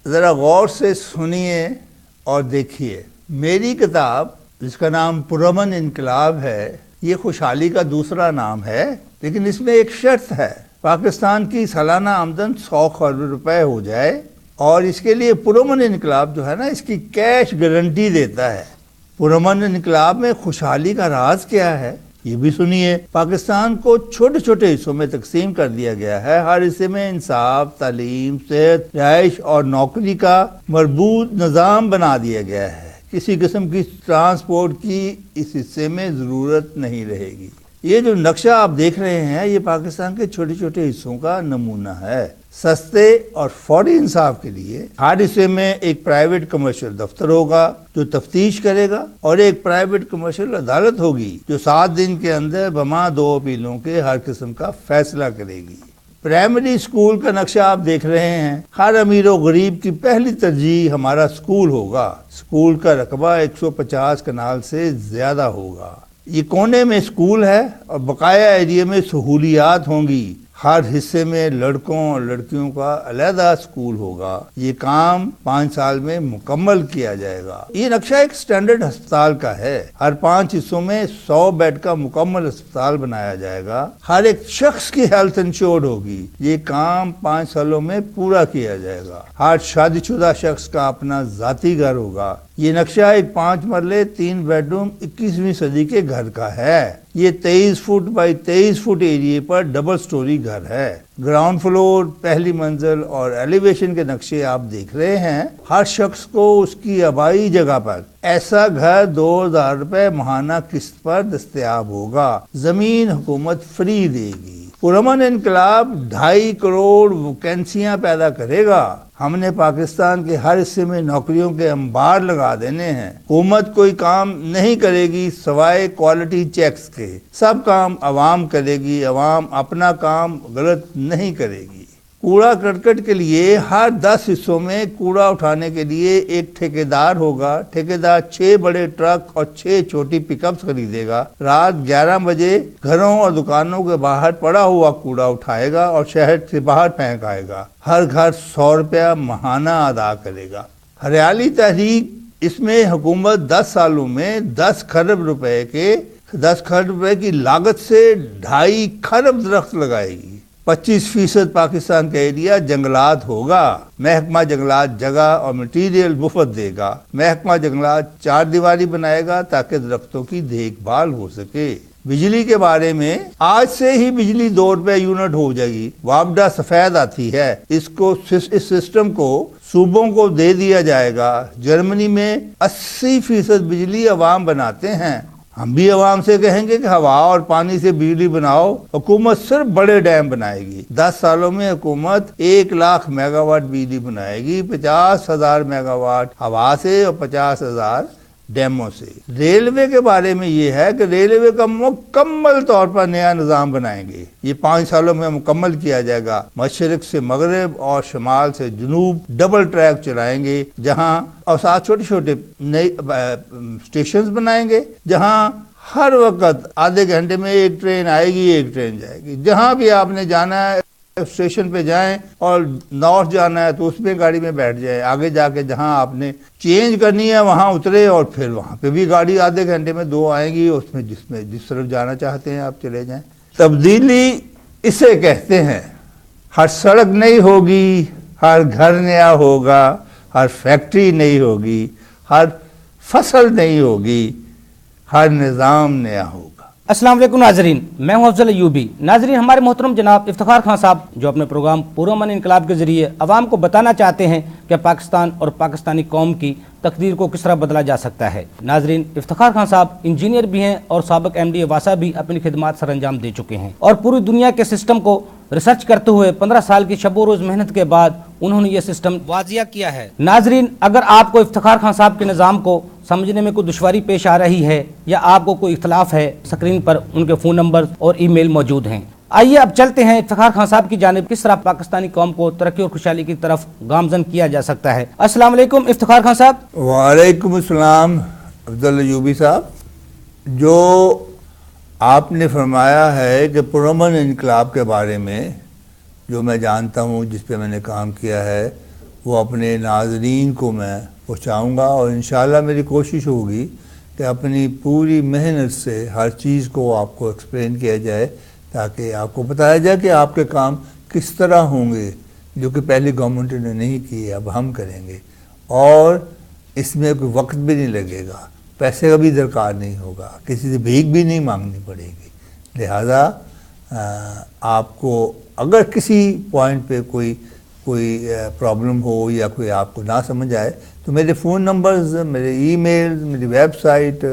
ذرا غور سے سنیے اور دیکھیے، میری کتاب جس کا نام پرامن انقلاب ہے، یہ خوشحالی کا دوسرا نام ہے، لیکن اس میں ایک شرط ہے۔ پاکستان کی سالانہ آمدن 100 کروڑ روپے ہو جائے، اور اس کے لیے پرامن انقلاب جو ہے نا، اس کی کیش گارنٹی دیتا ہے۔ پرامن انقلاب میں خوشحالی کا راز کیا ہے، یہ بھی سنیے۔ پاکستان کو چھوٹے چھوٹے حصوں میں تقسیم کر دیا گیا ہے۔ ہر حصے میں انصاف، تعلیم، صحت، رہائش اور نوکری کا مربوط نظام بنا دیا گیا ہے۔ کسی قسم کی ٹرانسپورٹ کی اس حصے میں ضرورت نہیں رہے گی۔ یہ جو نقشہ آپ دیکھ رہے ہیں، یہ پاکستان کے چھوٹے چھوٹے حصوں کا نمونہ ہے۔ سستے اور فوری انصاف کے لیے ہر حصے میں ایک پرائیویٹ کمرشل دفتر ہوگا جو تفتیش کرے گا، اور ایک پرائیویٹ کمرشل عدالت ہوگی جو 7 دن کے اندر بما 2 اپیلوں کے ہر قسم کا فیصلہ کرے گی۔ پرائمری اسکول کا نقشہ آپ دیکھ رہے ہیں۔ ہر امیر و غریب کی پہلی ترجیح ہمارا اسکول ہوگا۔ اسکول کا رقبہ 150 کنال سے زیادہ ہوگا۔ یہ کونے میں اسکول ہے اور بقایا ایریا میں سہولیات ہوں گی۔ ہر حصے میں لڑکوں اور لڑکیوں کا علیحدہ اسکول ہوگا۔ یہ کام 5 سال میں مکمل کیا جائے گا۔ یہ نقشہ ایک سٹینڈرڈ ہسپتال کا ہے۔ ہر 5 حصوں میں 100 بیڈ کا مکمل ہسپتال بنایا جائے گا۔ ہر ایک شخص کی ہیلتھ انشورڈ ہوگی۔ یہ کام 5 سالوں میں پورا کیا جائے گا۔ ہر شادی شدہ شخص کا اپنا ذاتی گھر ہوگا۔ یہ نقشہ ایک 5 مرلے 3 بیڈروم 21ویں صدی کے گھر کا ہے۔ یہ 23 فٹ بائی 23 فٹ ایریے پر ڈبل سٹوری گھر ہے۔ گراؤنڈ فلور، پہلی منزل اور ایلیویشن کے نقشے آپ دیکھ رہے ہیں۔ ہر شخص کو اس کی آبائی جگہ پر ایسا گھر 2000 روپے ماہانہ قسط پر دستیاب ہوگا۔ زمین حکومت فری دے گی۔ پرامن انقلاب 2.5 کروڑ ویکینسیاں پیدا کرے گا۔ ہم نے پاکستان کے ہر حصے میں نوکریوں کے انبار لگا دینے ہیں۔ حکومت کوئی کام نہیں کرے گی سوائے کوالٹی چیکس کے۔ سب کام عوام کرے گی۔ عوام اپنا کام غلط نہیں کرے گی۔ کوڑا کرکٹ کے لیے ہر 10 حصوں میں کوڑا اٹھانے کے لیے ایک ٹھیکیدار ہوگا۔ ٹھیکیدار 6 بڑے ٹرک اور 6 چھوٹی پک اپس خریدے گا۔ رات 11 بجے گھروں اور دکانوں کے باہر پڑا ہوا کوڑا اٹھائے گا اور شہر سے باہر پھینک آئے گا۔ ہر گھر 100 روپیہ ماہانہ ادا کرے گا۔ ہریالی تحریک، اس میں حکومت 10 سالوں میں 10 کھرب روپے کی لاگت سے 2.5 کھرب درخت لگائے گی۔ 25% پاکستان کا ایریا جنگلات ہوگا۔ محکمہ جنگلات جگہ اور مٹیریل مفت دے گا۔ محکمہ جنگلات 4 دیواری بنائے گا تاکہ درختوں کی دیکھ بھال ہو سکے۔ بجلی کے بارے میں آج سے ہی بجلی 2 روپے یونٹ ہو جائے گی۔ وابڈا سفید آتی ہے، اس سسٹم کو صوبوں کو دے دیا جائے گا۔ جرمنی میں 80% بجلی عوام بناتے ہیں۔ ہم بھی عوام سے کہیں گے کہ ہوا اور پانی سے بجلی بناؤ۔ حکومت صرف بڑے ڈیم بنائے گی۔ 10 سالوں میں حکومت 1 لاکھ میگا واٹ بجلی بنائے گی۔ 50,000 میگا واٹ ہوا سے اور 50,000 ڈیموں سے۔ ریلوے کے بارے میں یہ ہے کہ ریلوے کا مکمل طور پر نیا نظام بنائیں گے۔ یہ 5 سالوں میں مکمل کیا جائے گا۔ مشرق سے مغرب اور شمال سے جنوب ڈبل ٹریک چلائیں گے، جہاں اور ساتھ چھوٹے چھوٹے نئے اسٹیشنز بنائیں گے، جہاں ہر وقت آدھے گھنٹے میں ایک ٹرین آئے گی، ایک ٹرین جائے گی۔ جہاں بھی آپ نے جانا ہے اسٹیشن پہ جائیں، اور نارتھ جانا ہے تو اس میں گاڑی میں بیٹھ جائیں۔ آگے جا کے جہاں آپ نے چینج کرنی ہے وہاں اترے، اور پھر وہاں پہ بھی گاڑی آدھے گھنٹے میں 2 آئیں گی، اس میں جس طرف جانا چاہتے ہیں آپ چلے جائیں۔ تبدیلی اسے کہتے ہیں۔ ہر سڑک نئی ہوگی، ہر گھر نیا ہوگا، ہر فیکٹری نئی ہوگی، ہر فصل نئی ہوگی، ہر نظام نیا ہوگا۔ السلام علیکم ناظرین، میں ہوں افضل ایوبی۔ ناظرین، ہمارے محترم جناب افتخار خان صاحب جو اپنے پروگرام پرامن انقلاب کے ذریعے عوام کو بتانا چاہتے ہیں کہ پاکستان اور پاکستانی قوم کی تقدیر کو کس طرح بدلا جا سکتا ہے۔ ناظرین، افتخار خان صاحب انجینئر بھی ہیں اور سابق ایم ڈی ایواسا بھی اپنی خدمات سر انجام دے چکے ہیں، اور پوری دنیا کے سسٹم کو ریسرچ کرتے ہوئے 15 سال کی شب و روز محنت کے بعد انہوں نے یہ سسٹم واضح کیا ہے۔ ناظرین، اگر آپ کو افتخار خان صاحب کے نظام کو سمجھنے میں کوئی دشواری پیش آ رہی ہے یا آپ کو کوئی اختلاف ہے، اسکرین پر ان کے فون نمبر اور ای میل موجود ہیں۔ آئیے اب چلتے ہیں افتخار خان صاحب کی جانب، کس طرح پاکستانی قوم کو ترقی اور خوشحالی کی طرف گامزن کیا جا سکتا ہے۔ السلام علیکم افتخار خان صاحب۔ وعلیکم السلام افضل ایوبی صاحب۔ جو آپ نے فرمایا ہے کہ پرامن انقلاب کے بارے میں جو میں جانتا ہوں، جس پہ میں نے کام کیا ہے، وہ اپنے ناظرین کو میں پہنچاؤں گا، اور انشاءاللہ میری کوشش ہوگی کہ اپنی پوری محنت سے ہر چیز کو آپ کو ایکسپلین کیا جائے، تاکہ آپ کو بتایا جائے کہ آپ کے کام کس طرح ہوں گے، جو کہ پہلی گورنمنٹ نے نہیں کیے، اب ہم کریں گے، اور اس میں کوئی وقت بھی نہیں لگے گا، پیسے کا بھی درکار نہیں ہوگا، کسی سے بھیک بھی نہیں مانگنی پڑے گی۔ لہذا آپ کو اگر کسی پوائنٹ پہ کوئی پرابلم ہو یا کوئی آپ کو نہ سمجھ آئے تو میرے فون نمبرز، میرے ای میل، میری ویب سائٹ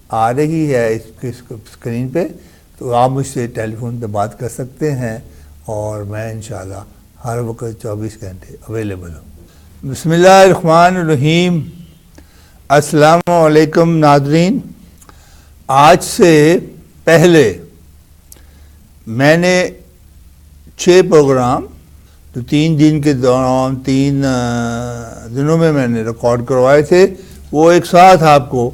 آ رہی ہے اس اسکرین پہ، تو آپ مجھ سے ٹیلی فون پہ بات کر سکتے ہیں، اور میں انشاءاللہ ہر وقت 24 گھنٹے اویلیبل ہوں۔ بسم اللہ الرحمن الرحیم۔ السلام علیکم ناظرین۔ آج سے پہلے میں نے 6 پروگرام تو 3 دن کے دوران 3 دنوں میں نے ریکارڈ کروائے تھے، وہ ایک ساتھ آپ کو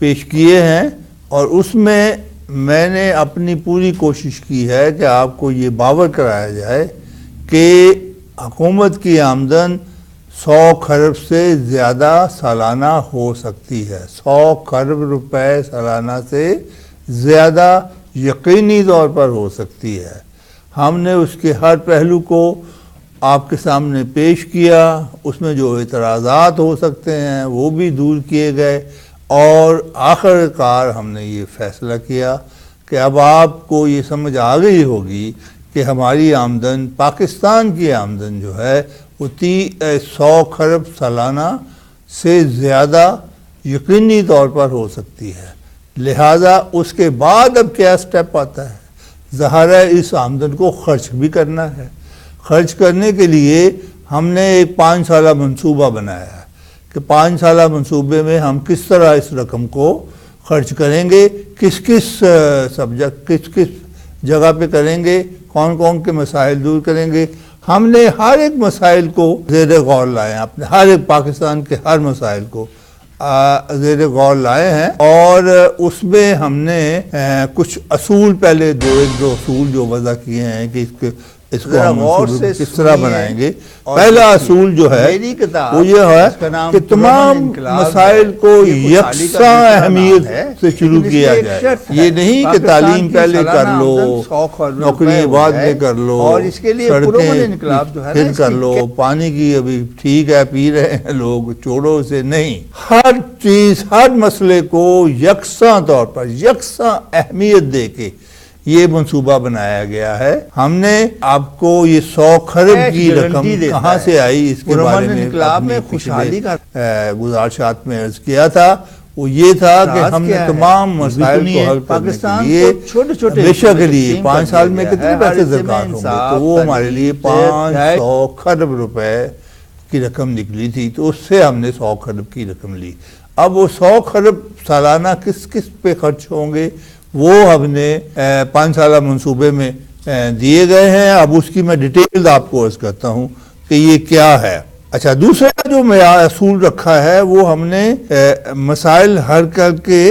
پیش کیے ہیں، اور اس میں نے اپنی پوری کوشش کی ہے کہ آپ کو یہ باور کرایا جائے کہ حکومت کی آمدن 100 کھرب سے زیادہ سالانہ ہو سکتی ہے، 100 کھرب روپے سالانہ سے زیادہ یقینی طور پر ہو سکتی ہے۔ ہم نے اس کے ہر پہلو کو آپ کے سامنے پیش کیا، اس میں جو اعتراضات ہو سکتے ہیں وہ بھی دور کیے گئے، اور آخر کار ہم نے یہ فیصلہ کیا کہ اب آپ کو یہ سمجھ آ گئی ہوگی کہ ہماری آمدن، پاکستان کی آمدن جو ہے وہ 100 کھرب سالانہ سے زیادہ یقینی طور پر ہو سکتی ہے۔ لہذا اس کے بعد اب کیا سٹیپ آتا ہے؟ ظاہر ہے اس آمدن کو خرچ بھی کرنا ہے۔ خرچ کرنے کے لیے ہم نے ایک 5 سالہ منصوبہ بنایا ہے کہ 5 سالہ منصوبے میں ہم کس طرح اس رقم کو خرچ کریں گے، کس سبجیکٹ، کس جگہ پہ کریں گے، کون کون کے مسائل دور کریں گے۔ ہم نے ہر ایک مسائل کو زیر غور لائے ہیں، اپنے ہر ایک پاکستان کے ہر مسائل کو زیر غور لائے ہیں، اور اس میں ہم نے کچھ اصول پہلے دو اصول جو وضع کیے ہیں کہ اس کو ہم کس طرح بنائیں گے۔ پہلا اصول جو ہے وہ یہ ہے کہ تمام مسائل کو یکساں اہمیت سے شروع کیا جائے، یہ نہیں کہ تعلیم پہلے کر لو، نوکری بعد میں کر لو، سڑکیں پھر کر لو، پانی کی ابھی ٹھیک ہے پی رہے ہیں لوگ، چھوڑو اسے نہیں۔ ہر چیز، ہر مسئلے کو یکساں طور پر یکساں اہمیت دے کے یہ منصوبہ بنایا گیا ہے۔ ہم نے آپ کو یہ 100 کھرب کی رقم کہاں سے آئی اس کے بارے میں خوشحالی کا گزارشات میں عرض کیا تھا، وہ یہ تھا کہ ہم نے تمام مسائل کو حل کرنے کے لیے بے شک لیے 5 سال میں کتنے پیسے درکار ہوں گے، تو وہ ہمارے لیے 500 کھرب روپے کی رقم نکلی تھی، تو اس سے ہم نے 100 کھرب کی رقم لی۔ اب وہ 100 کھرب سالانہ کس پہ خرچ ہوں گے وہ ہم نے 5 سالہ منصوبے میں دیے گئے ہیں۔ اب اس کی میں ڈیٹیل آپ کو عرض کرتا ہوں کہ یہ کیا ہے۔ اچھا، دوسرا جو اصول رکھا ہے وہ ہم نے مسائل حل کر کے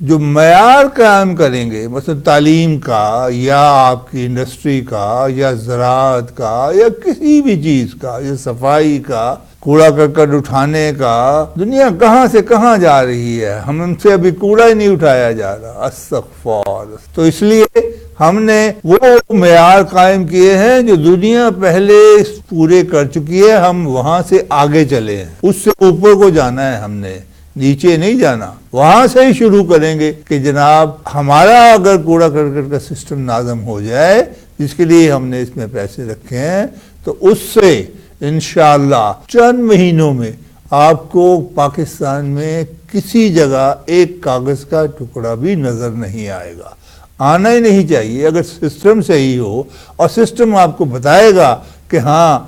جو معیار قائم کریں گے، مثلا تعلیم کا یا آپ کی انڈسٹری کا یا زراعت کا یا کسی بھی چیز کا، یا صفائی کا، کوڑا کرکٹ اٹھانے کا، دنیا کہاں سے کہاں جا رہی ہے، ہم سے ابھی کوڑا ہی نہیں اٹھایا جا رہا، استغفار۔ تو اس لیے ہم نے وہ معیار قائم کیے ہیں جو دنیا پہلے پورے کر چکی ہے، ہم وہاں سے آگے چلے ہیں، اس سے اوپر کو جانا ہے، ہم نے نیچے نہیں جانا، وہاں سے ہی شروع کریں گے کہ جناب ہمارا اگر کوڑا کرکٹ کا سسٹم نازم ہو جائے، جس کے لیے ہم نے اس میں پیسے رکھے ہیں، تو اس سے انشاءاللہ چند مہینوں میں آپ کو پاکستان میں کسی جگہ ایک کاغذ کا ٹکڑا بھی نظر نہیں آئے گا، آنا ہی نہیں چاہیے اگر سسٹم صحیح ہو، اور سسٹم آپ کو بتائے گا کہ ہاں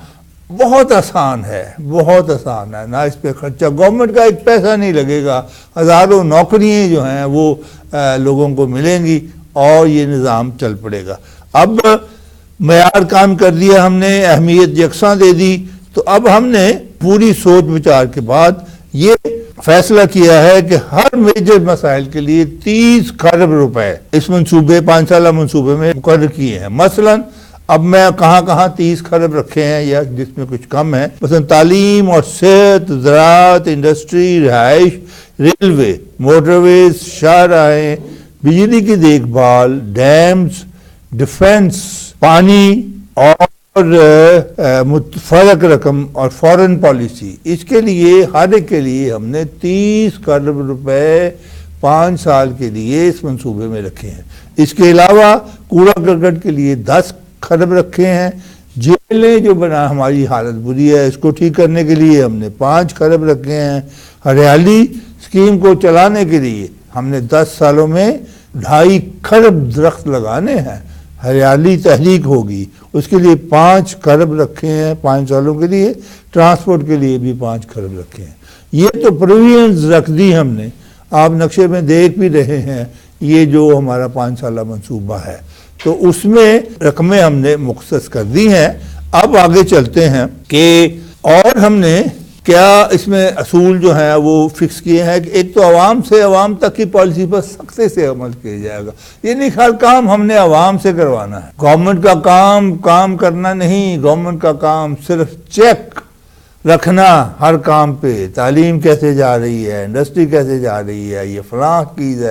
بہت آسان ہے، بہت آسان ہے، نہ اس پہ خرچہ، گورنمنٹ کا ایک پیسہ نہیں لگے گا، ہزاروں نوکریاں جو ہیں وہ لوگوں کو ملیں گی، اور یہ نظام چل پڑے گا۔ اب معیار کام کر دیا ہم نے، اہمیت یکساں دے دی، تو اب ہم نے پوری سوچ بچار کے بعد یہ فیصلہ کیا ہے کہ ہر میجر مسائل کے لیے 30 کھرب روپے اس منصوبے 5 سالہ منصوبے میں مقرر کیے ہیں۔ مثلا اب میں کہاں 30 خرب رکھے ہیں یا جس میں کچھ کم ہے، مثلا تعلیم اور صحت، زراعت، انڈسٹری، رہائش، ریلوے، موٹر ویز، شاہراہیں، بجلی کی دیکھ بھال، ڈیمز، ڈیفنس، پانی اور متفرق رقم اور فارن پالیسی، اس کے لیے ہر ایک کے لیے ہم نے 30 خرب روپے 5 سال کے لیے اس منصوبے میں رکھے ہیں۔ اس کے علاوہ کوڑا کرکٹ کے لیے 10 خرب رکھے ہیں، جیلیں جو بنا ہماری حالت بری ہے اس کو ٹھیک کرنے کے لیے ہم نے 5 خرب رکھے ہیں، ہریالی اسکیم کو چلانے کے لیے ہم نے 10 سالوں میں 2.5 خرب درخت لگانے ہیں، ہریالی تحریک ہوگی، اس کے لیے 5 خرب رکھے ہیں 5 سالوں کے لیے، ٹرانسپورٹ کے لیے بھی 5 خرب رکھے ہیں۔ یہ تو پروویژنز رکھ دی ہم نے، آپ نقشے میں دیکھ بھی رہے ہیں یہ جو ہمارا 5 سالہ منصوبہ ہے، تو اس میں رقمیں ہم نے مختص کر دی ہیں۔ اب آگے چلتے ہیں کہ اور ہم نے کیا اس میں اصول جو ہیں وہ فکس کیے ہیں کہ ایک تو عوام سے عوام تک کی پالیسی پر سختی سے عمل کیا جائے گا، یہ نہیں خیال کام ہم نے عوام سے کروانا ہے، گورنمنٹ کا کام کرنا نہیں، گورنمنٹ کا کام صرف چیک رکھنا ہر کام پہ، تعلیم کیسے جا رہی ہے، انڈسٹری کیسے جا رہی ہے، یہ فلاں چیز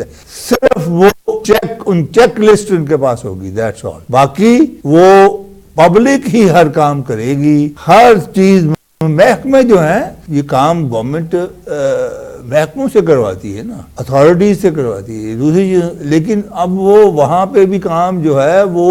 ہے، صرف وہ چیک لسٹ ان کے پاس ہوگی، دیٹس آل، باقی وہ پبلک ہی ہر کام کرے گی، ہر چیز۔ محکمے جو ہیں یہ کام گورنمنٹ محکموں سے کرواتی ہے نا، اتھارٹیز سے کرواتی ہے دوسری چیز، لیکن اب وہ وہاں پہ بھی کام جو ہے وہ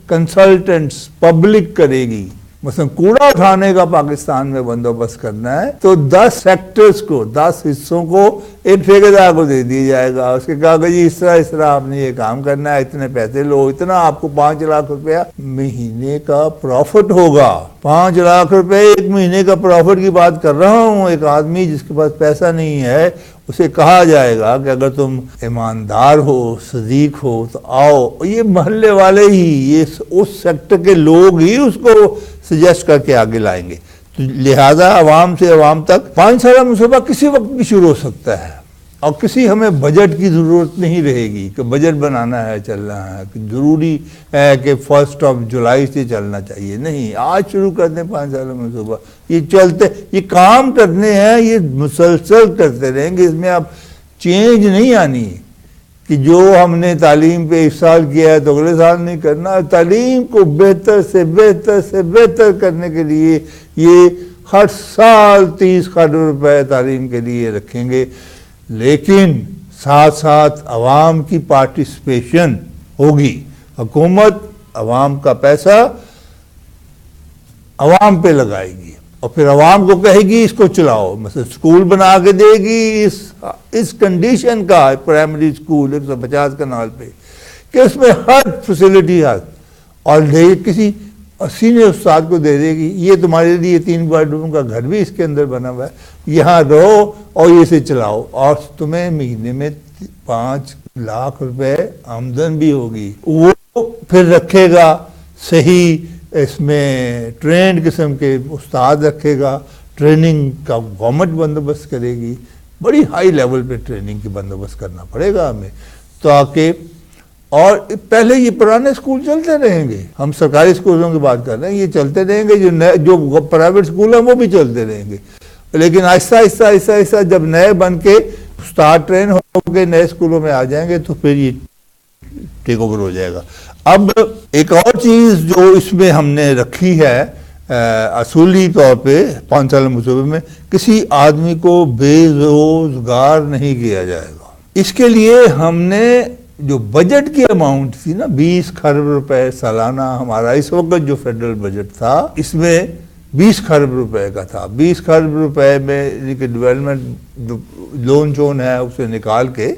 کنسلٹنٹس پبلک کرے گی۔ مثلا کوڑا اٹھانے کا پاکستان میں بندوبست کرنا ہے تو 10 سیکٹرز کو، 10 حصوں کو ایک ٹھیکیدار کو دے دیا جائے گا، اس کے کہا کہ جی اس طرح آپ نے یہ کام کرنا ہے، اتنے پیسے لو، اتنا آپ کو 5 لاکھ روپیہ مہینے کا پروفٹ ہوگا۔ 5 لاکھ روپے ایک مہینے کا پروفٹ کی بات کر رہا ہوں۔ ایک آدمی جس کے پاس پیسہ نہیں ہے اسے کہا جائے گا کہ اگر تم ایماندار ہو، صدیق ہو تو آؤ، یہ محلے والے ہی، یہ اس سیکٹر کے لوگ ہی اس کو سجیسٹ کر کے آگے لائیں گے۔ تو لہذا عوام سے عوام تک 5 سالہ منصوبہ کسی وقت بھی شروع ہو سکتا ہے، اور کسی ہمیں بجٹ کی ضرورت نہیں رہے گی کہ بجٹ بنانا ہے، چلنا ہے، کہ ضروری ہے کہ 1 جولائی سے چلنا چاہیے، نہیں، آج شروع کر دیں 5 سالہ منصوبہ، یہ چلتے، یہ کام کرنے ہیں، یہ مسلسل کرتے رہیں گے، اس میں اب چینج نہیں آنی کہ جو ہم نے تعلیم پہ اس سال کیا ہے تو اگلے سال نہیں کرنا۔ تعلیم کو بہتر سے بہتر کرنے کے لیے یہ ہر سال 30 خرب روپے تعلیم کے لیے رکھیں گے، لیکن ساتھ ساتھ عوام کی پارٹیسپیشن ہوگی، حکومت عوام کا پیسہ عوام پہ لگائے گی اور پھر عوام کو کہے گی اس کو چلاؤ، مثلا اسکول بنا کے دے گی اس کنڈیشن کا، پرائمری اسکول 150 کنال پہ کہ اس میں ہر فیسلٹی ہے، اور کسی سینئر استاد کو دے دے گی، یہ تمہارے لیے 3 بیڈروم کا گھر بھی اس کے اندر بنا ہوا ہے، یہاں رہو اور یہ سے چلاؤ، اور تمہیں مہینے میں 5 لاکھ روپے آمدن بھی ہوگی۔ وہ پھر رکھے گا صحیح، اس میں ٹرینڈ قسم کے استاد رکھے گا، ٹریننگ کا گورنمنٹ بندوبست کرے گی، بڑی ہائی لیول پہ ٹریننگ کی بندوبست کرنا پڑے گا ہمیں، تاکہ، اور پہلے یہ پرانے اسکول چلتے رہیں گے، ہم سرکاری اسکولوں کی بات کر رہے ہیں، یہ چلتے رہیں گے، جو پرائیویٹ اسکول ہیں وہ بھی چلتے رہیں گے، لیکن آہستہ آہستہ جب نئے بن کے استاد ٹرین ہو کے نئے اسکولوں میں آ جائیں گے تو پھر یہ ٹیک اوور ہو جائے گا۔ اب ایک اور چیز جو اس میں ہم نے رکھی ہے اصولی طور پہ 5 سالہ منصوبے میں، کسی آدمی کو بے روزگار نہیں کیا جائے گا۔ اس کے لیے ہم نے جو بجٹ کی اماؤنٹ تھی نا، 20 خرب روپے سالانہ، ہمارا اس وقت جو فیڈرل بجٹ تھا اس میں 20 خرب روپے کا تھا، 20 خرب روپے میں ڈیولپمنٹ لون چون ہے اسے نکال کے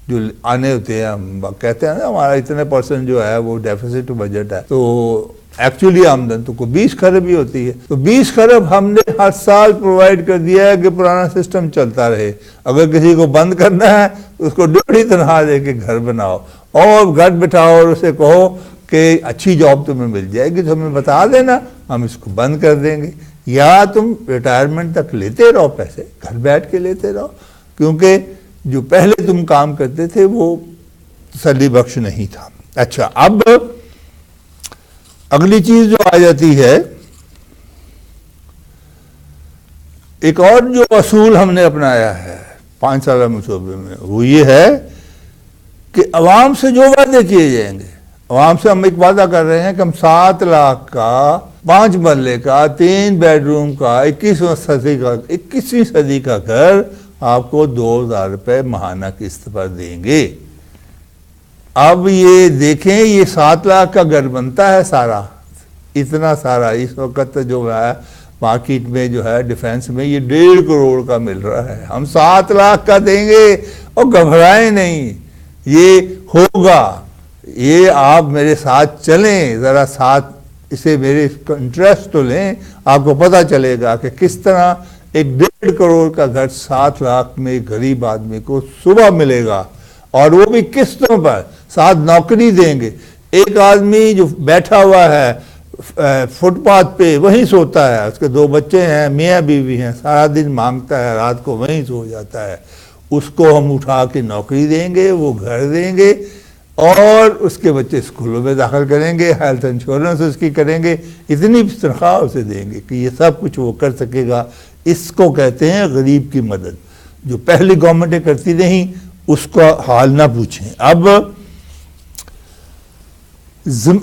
جو آنے ہوتے ہیں، ہم کہتے ہیں نا ہمارا اتنے % جو ہے وہ ڈیفیسٹ بجٹ ہے، تو ایکچولی آمدن تو کوئی 20 خرب ہی ہوتی ہے، تو 20 خرب ہم نے ہر سال پرووائڈ کر دیا ہے کہ پرانا سسٹم چلتا رہے، اگر کسی کو بند کرنا ہے اس کو 1.5 تنخواہ دے کے گھر بناؤ اور گھر بٹھاؤ اور اسے کہو کہ اچھی جاب تمہیں مل جائے گی تو ہمیں بتا دینا، ہم اس کو بند کر دیں گے، یا تم ریٹائرمنٹ تک لیتے رہو پیسے، گھر بیٹھ کے لیتے رہو، کیونکہ جو پہلے تم کام کرتے تھے وہ تسلی بخش نہیں تھا۔ اچھا، اب اگلی چیز جو آ جاتی ہے، ایک اور جو اصول ہم نے اپنایا ہے 5 سالہ منصوبے میں، وہ یہ ہے کہ عوام سے جو وعدے کیے جائیں گے، عوام سے ہم ایک وعدہ کر رہے ہیں کہ ہم 7 لاکھ کا 5 مرلے کا 3 بیڈ روم کا 21ویں صدی کا گھر آپ کو 2,000 روپے ماہانہ قسط پر دیں گے۔ اب یہ دیکھیں، یہ 7 لاکھ کا گھر بنتا ہے سارا، اتنا سارا اس وقت جو ہے مارکیٹ میں جو ہے ڈیفینس میں یہ 1.5 کروڑ کا مل رہا ہے، ہم 7 لاکھ کا دیں گے۔ اور گھبرائیں نہیں، یہ ہوگا، یہ آپ میرے ساتھ چلیں، ذرا ساتھ اسے میرے انٹرسٹ تو لیں، آپ کو پتہ چلے گا کہ کس طرح ایک 1.5 کروڑ کا گھر 7 لاکھ میں غریب آدمی کو صبح ملے گا، اور وہ بھی قسطوں پر، ساتھ نوکری دیں گے۔ ایک آدمی جو بیٹھا ہوا ہے فٹ پاتھ پہ وہیں سوتا ہے، اس کے 2 بچے ہیں، میاں بیوی ہیں، سارا دن مانگتا ہے، رات کو وہیں سو جاتا ہے، اس کو ہم اٹھا کے نوکری دیں گے، وہ گھر دیں گے، اور اس کے بچے اسکولوں میں داخل کریں گے، ہیلتھ انشورنس اس کی کریں گے، اتنی تنخواہ اسے دیں گے کہ یہ سب کچھ وہ کر سکے گا۔ اس کو کہتے ہیں غریب کی مدد، جو پہلی گورنمنٹیں کرتی رہیں اس کا حال نہ پوچھیں۔ اب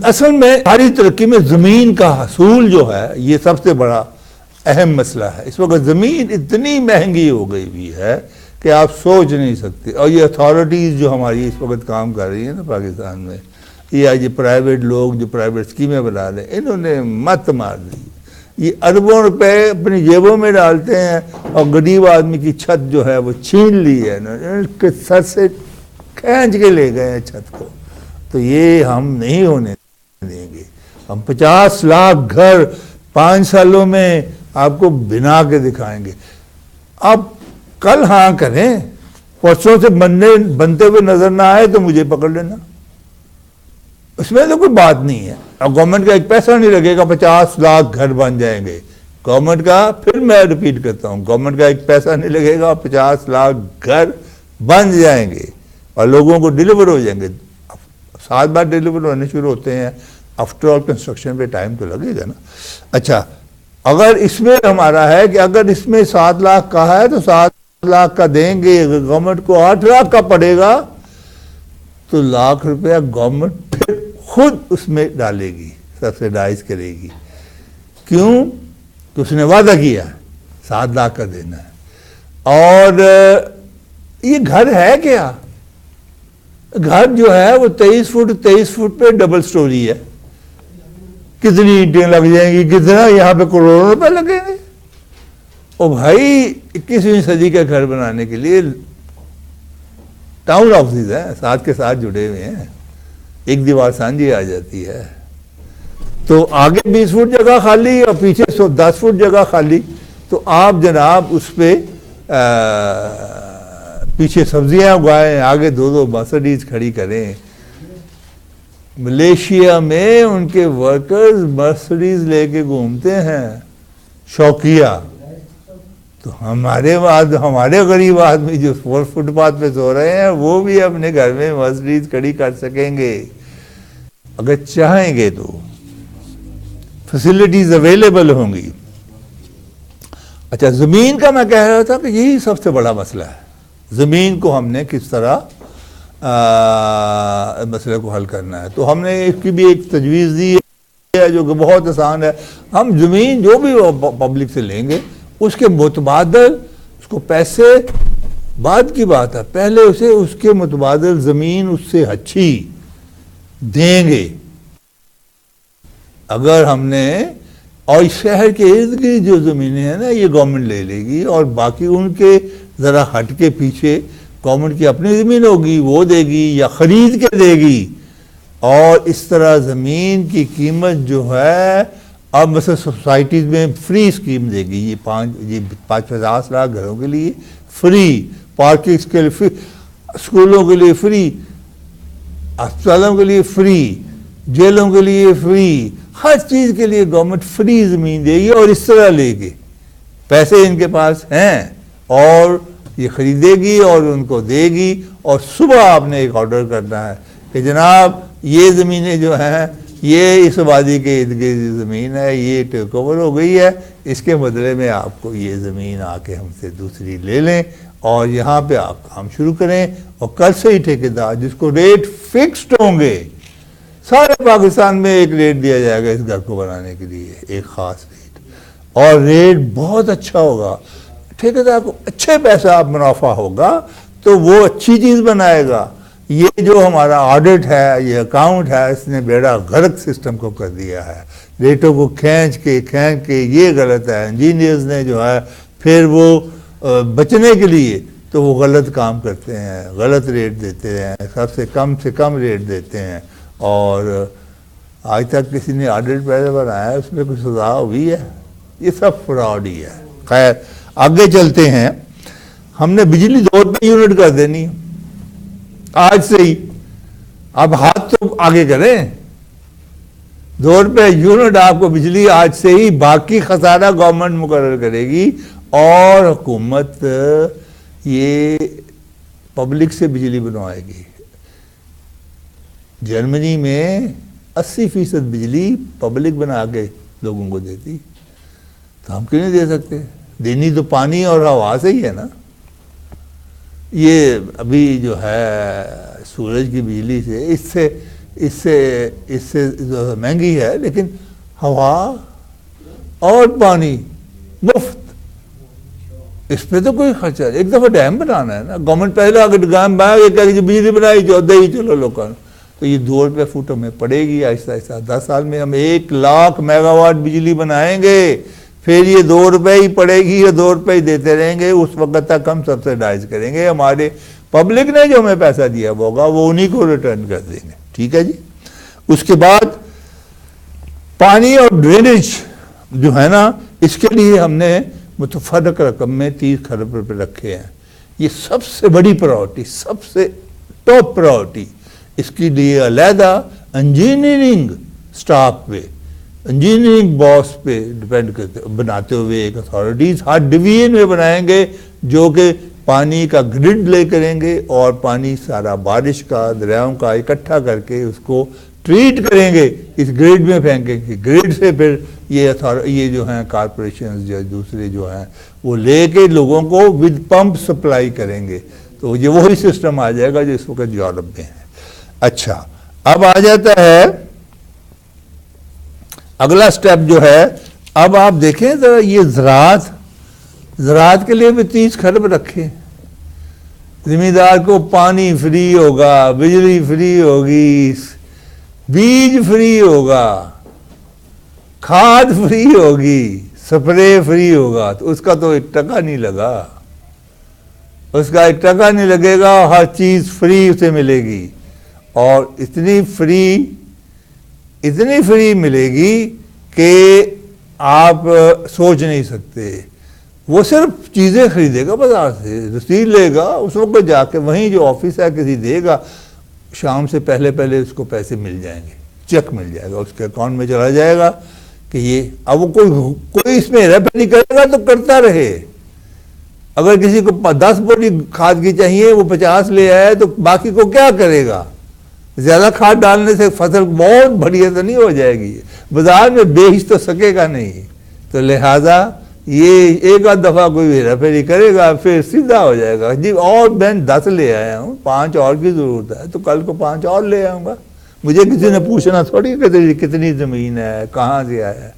اصل میں ہماری ترقی میں زمین کا حصول جو ہے یہ سب سے بڑا اہم مسئلہ ہے۔ اس وقت زمین اتنی مہنگی ہو گئی ہوئی ہے کہ آپ سوچ نہیں سکتے، اور یہ اتھارٹیز جو ہماری اس وقت کام کر رہی ہیں نا پاکستان میں، یہ پرائیویٹ لوگ جو پرائیویٹ اسکیمیں بنا رہے ہیں، انہوں نے مت مار دی، یہ اربوں روپے اپنی جیبوں میں ڈالتے ہیں، اور غریب آدمی کی چھت جو ہے وہ چھین لی ہے، ان کے سر سے کھینچ کے لے گئے ہیں چھت کو۔ تو یہ ہم نہیں ہونے دیں گے۔ ہم 50 لاکھ گھر 5 سالوں میں آپ کو بنا کے دکھائیں گے۔ اب کل ہاں کریں، پرسوں سے بنتے ہوئے نظر نہ آئے تو مجھے پکڑ لینا، اس میں تو کوئی بات نہیں ہے۔ اور گورنمنٹ کا ایک پیسہ نہیں لگے گا، 50 لاکھ گھر بن جائیں گے گورنمنٹ کا۔ پھر میں ریپیٹ کرتا ہوں، گورنمنٹ کا ایک پیسہ نہیں لگے گا، 50 لاکھ گھر بن جائیں گے اور لوگوں کو ڈیلیور ہو جائیں گے۔ 7 بار ڈیلیور ہونے شروع ہوتے ہیں، آفٹر آل کنسٹرکشن پہ ٹائم تو لگے گا نا۔ اچھا، اگر اس میں ہمارا ہے کہ اگر اس میں 7 لاکھ کا ہے تو 7 لاکھ کا دیں گے، گورنمنٹ کو 8 لاکھ کا پڑے گا تو لاکھ روپیہ گورنمنٹ پھر خود اس میں ڈالے گی، سبسیڈائز کرے گی۔ کیوں؟ کہ اس نے وعدہ کیا ہے 7 لاکھ کا دینا ہے۔ اور یہ گھر ہے کیا؟ گھر جو ہے وہ 23 فٹ پہ ڈبل سٹوری ہے، کتنی اینٹیں لگ جائیں گی، کتنا یہاں پہ کروڑوں روپے لگیں گے۔ اور بھائی 21ویں صدی کا گھر بنانے کے لیے ٹاؤن ہاؤسز ہیں، ساتھ کے ساتھ جڑے ہوئے ہیں، ایک دیوار سانجھی آ جاتی ہے، تو آگے 20 فٹ جگہ خالی اور پیچھے 10 فٹ جگہ خالی، تو آپ جناب اس پہ پیچھے سبزیاں اگائیں، آگے 2 مرسڈیز کھڑی کریں۔ ملیشیا میں ان کے ورکرز مرسڈیز لے کے گھومتے ہیں، شوقیہ۔ تو ہمارے غریب آدمی جو 4 فٹ پاتھ پہ سو رہے ہیں وہ بھی اپنے گھر میں مرسڈیز کھڑی کر سکیں گے اگر چاہیں گے، تو فیسلٹیز اویلیبل ہوں گی۔ اچھا، زمین کا میں کہہ رہا تھا کہ یہی سب سے بڑا مسئلہ ہے، زمین کو ہم نے کس طرح مسئلے کو حل کرنا ہے۔ تو ہم نے اس کی بھی ایک تجویز دی ہے جو کہ بہت آسان ہے۔ ہم زمین جو بھی پبلک سے لیں گے اس کے متبادل، اس کو پیسے بعد کی بات ہے، پہلے اسے اس کے متبادل زمین اس سے اچھی دیں گے۔ اگر ہم نے، اور شہر کے ارد گرد جو زمینیں ہیں نا یہ گورنمنٹ لے لے گی، اور باقی ان کے ذرا ہٹ کے پیچھے گورنمنٹ کی اپنی زمین ہوگی وہ دے گی یا خرید کے دے گی، اور اس طرح زمین کی قیمت جو ہے اب مثلا سوسائٹیز میں فری اسکیم دے گی، یہ 50 لاکھ گھروں کے لیے فری، پارکنگز کے لیے فری، اسکولوں کے لیے فری، اسپتالوں کے لیے فری، جیلوں کے لیے فری، ہر چیز کے لیے گورنمنٹ فری زمین دے گی، اور اس طرح لے گی، پیسے ان کے پاس ہیں اور یہ خریدے گی اور ان کو دے گی۔ اور صبح آپ نے ایک آرڈر کرنا ہے کہ جناب یہ زمینیں جو ہیں یہ اس وادی کے ارد گرد زمین ہے، یہ ٹیک اوور ہو گئی ہے، اس کے بدلے میں آپ کو یہ زمین آ کے ہم سے دوسری لے لیں اور یہاں پہ آپ کام شروع کریں، اور کل سے ہی ٹھیکیدار جس کو ریٹ فکسڈ ہوں گے، سارے پاکستان میں ایک ریٹ دیا جائے گا اس گھر کو بنانے کے لیے، ایک خاص ریٹ، اور ریٹ بہت اچھا ہوگا، ٹھیکیدار کو اچھے پیسہ منافع ہوگا تو وہ اچھی چیز بنائے گا۔ یہ جو ہمارا آڈٹ ہے، یہ اکاؤنٹ ہے، اس نے بیڑا غرق سسٹم کو کر دیا ہے، ریٹوں کو کھینچ کے یہ غلط ہے، انجینئرز نے جو ہے پھر وہ بچنے کے لیے تو وہ غلط کام کرتے ہیں، غلط ریٹ دیتے ہیں، سب سے کم ریٹ دیتے ہیں، اور آج تک کسی نے آڈٹ پہلے بنایا اس میں کچھ سزا ہوئی ہے؟ یہ سب فراڈ ہی ہے۔ خیر آگے چلتے ہیں، ہم نے بجلی 2 روپے یونٹ کر دینی ہے آج سے ہی، اب ہاتھ تو آگے کریں، 2 روپے یونٹ آپ کو بجلی آج سے ہی، باقی خسارہ گورنمنٹ مقرر کرے گی، اور حکومت یہ پبلک سے بجلی بنوائے گی۔ جرمنی میں 80% بجلی پبلک بنا کے لوگوں کو دیتی، تو ہم کیوں نہیں دے سکتے؟ دینی تو پانی اور ہوا سے ہی ہے نا۔ یہ ابھی جو ہے سورج کی بجلی سے اس سے مہنگی ہے، لیکن ہوا اور پانی مفت، اس پہ تو کوئی خرچہ نہیں۔ ایک دفعہ ڈیم بنانا ہے نا، گورنمنٹ پہلے اگر ڈیم بنا کے بجلی بنائی جو دے ہی چلو لوگوں، تو یہ 2 روپے فٹ ہمیں پڑے گی آہستہ آہستہ، 10 سال میں ہم 1 لاکھ میگا واٹ بجلی بنائیں گے، پھر یہ 2 روپے ہی پڑے گی، اور 2 روپے ہی دیتے رہیں گے، اس وقت تک ہم سبسیڈائز کریں گے، ہمارے پبلک نے جو ہمیں پیسہ دیا ہوگا وہ انہی کو ریٹرن کر دیں گے، ٹھیک ہے جی۔ اس کے بعد پانی اور ڈرینیج جو ہے نا، اس کے لیے ہم نے متفرق رقم میں 30 کھرب روپے رکھے ہیں، یہ سب سے بڑی پرائورٹی، سب سے ٹاپ پرائورٹی، اس کے لیے علیحدہ انجینئرنگ سٹاف پہ، انجینئرنگ باس پہ ڈیپینڈ کرتے بناتے ہوئے ایک اتھارٹیز ہر ڈویژن میں بنائیں گے، جو کہ پانی کا گرڈ لے کریں گے، اور پانی سارا بارش کا دریاؤں کا اکٹھا کر کے اس کو ٹریٹ کریں گے، اس گریڈ میں پھینکیں گے، گریڈ سے پھر یہ جو ہیں کارپوریشنز جو دوسرے جو ہیں وہ لے کے لوگوں کو ود پمپ سپلائی کریں گے، تو یہ وہی سسٹم آ جائے گا جو اس وقت یورپ میں ہے۔ اچھا اب آ جاتا ہے اگلا سٹیپ جو ہے، اب آپ دیکھیں ذرا یہ زراعت کے لیے بھی 30 کھرب رکھے، زمیندار کو پانی فری ہوگا، بجلی فری ہوگی، بیج فری ہوگا، کھاد فری ہوگی، سپرے فری ہوگا، تو اس کا تو 1 ٹکا نہیں لگا، اس کا 1 ٹکا نہیں لگے گا، ہر چیز فری اسے ملے گی، اور اتنی فری ملے گی کہ آپ سوچ نہیں سکتے۔ وہ صرف چیزیں خریدے گا بازار سے، رسید لے گا، اس وقت جا کے وہیں جو آفس ہے کسی دے گا، شام سے پہلے اس کو پیسے مل جائیں گے، چیک مل جائے گا، اس کے اکاؤنٹ میں چلا جائے گا کہ یہ، اب وہ کوئی اس میں رہ نہیں کرے گا تو کرتا رہے۔ اگر کسی کو 10 بوری کھاد کی چاہیے، وہ 50 لے آئے تو باقی کو کیا کرے گا؟ زیادہ کھاد ڈالنے سے فصل بہت بڑھیا تو نہیں ہو جائے گی، بازار میں بیچ تو سکے گا نہیں، تو لہٰذا یہ ایک آدھ دفعہ کوئی ہیرا پھیری کرے گا پھر سیدھا ہو جائے گا، جی اور میں 10 لے آیا ہوں، 5 اور کی ضرورت ہے تو کل کو 5 اور لے آؤں گا، مجھے کسی نے پوچھنا تھوڑی کہ تیری کتنی زمین ہے، کہاں سے آیا ہے،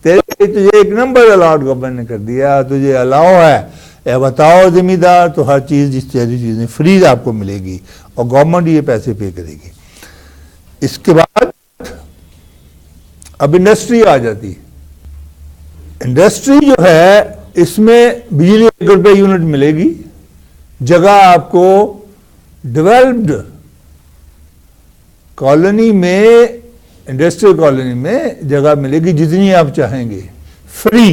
تجھے ایک نمبر الاٹ گورنمنٹ نے کر دیا، تجھے الاؤ ہے، بتاؤ زمیندار، تو ہر چیز جس ساری چیزیں فری آپ کو ملے گی، اور گورنمنٹ یہ پیسے پے کرے گی۔ اس کے بعد اب انڈسٹری آ جاتی، انڈسٹری جو ہے اس میں بجلی 1 روپے یونٹ ملے گی، جگہ آپ کو ڈیولپڈ کالونی میں، انڈسٹریل کالونی میں جگہ ملے گی جتنی آپ چاہیں گے، فری،